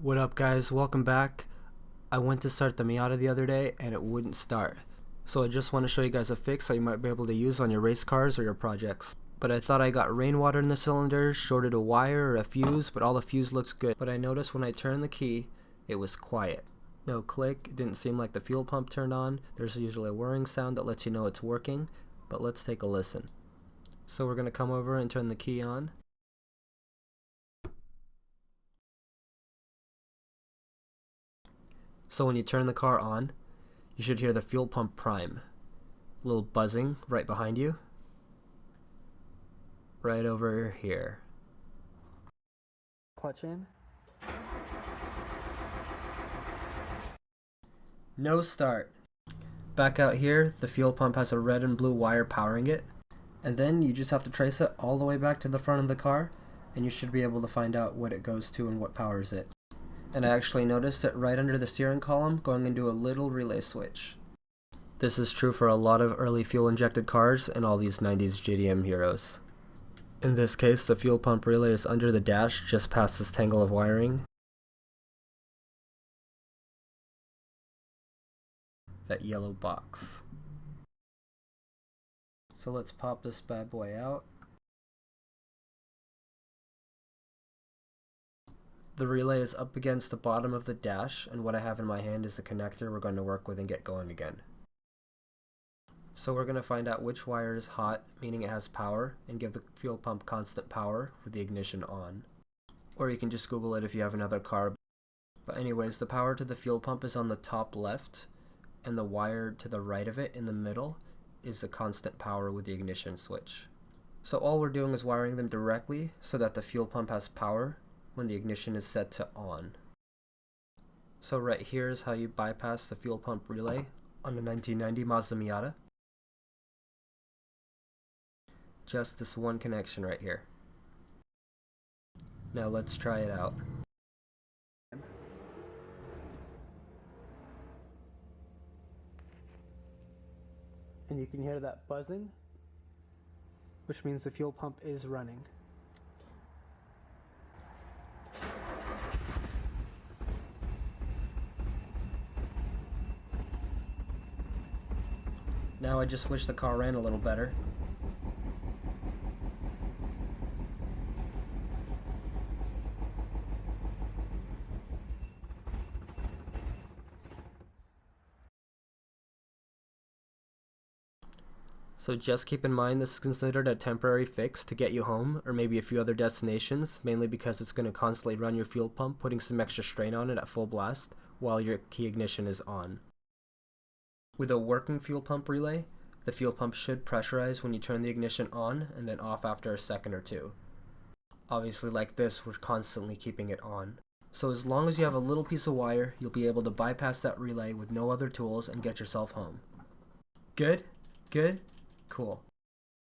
What up guys, welcome back. I went to start the Miata the other day and it wouldn't start. So I just want to show you guys a fix that you might be able to use on your race cars or your projects. But I thought I got rainwater in the cylinders, shorted a wire or a fuse, but all the fuse looks good. But I noticed when I turned the key, it was quiet. No click, it didn't seem like the fuel pump turned on. There's usually a whirring sound that lets you know it's working, but let's take a listen. So we're going to come over and turn the key on. So when you turn the car on, you should hear the fuel pump prime. A little buzzing right behind you. Right over here. Clutch in. No start. Back out here, the fuel pump has a red and blue wire powering it. And then you just have to trace it all the way back to the front of the car, and you should be able to find out what it goes to and what powers it. And I actually noticed it right under the steering column going into a little relay switch. This is true for a lot of early fuel injected cars and all these 90s JDM heroes. In this case, the fuel pump relay is under the dash just past this tangle of wiring. That yellow box. So let's pop this bad boy out. The relay is up against the bottom of the dash, and what I have in my hand is the connector we're going to work with and get going again. So we're going to find out which wire is hot, meaning it has power, and give the fuel pump constant power with the ignition on. Or you can just Google it if you have another car. But anyways, the power to the fuel pump is on the top left, and the wire to the right of it in the middle is the constant power with the ignition switch. So all we're doing is wiring them directly so that the fuel pump has power when the ignition is set to on. So right here is how you bypass the fuel pump relay on the 1990 Mazda Miata. Just this one connection right here. Now let's try it out. And you can hear that buzzing, which means the fuel pump is running. Now I just wish the car ran a little better. So just keep in mind this is considered a temporary fix to get you home or maybe a few other destinations, mainly because it's going to constantly run your fuel pump, putting some extra strain on it at full blast while your key ignition is on. With a working fuel pump relay, the fuel pump should pressurize when you turn the ignition on and then off after a second or two. Obviously like this, we're constantly keeping it on. So as long as you have a little piece of wire, you'll be able to bypass that relay with no other tools and get yourself home. Good? Good? Cool.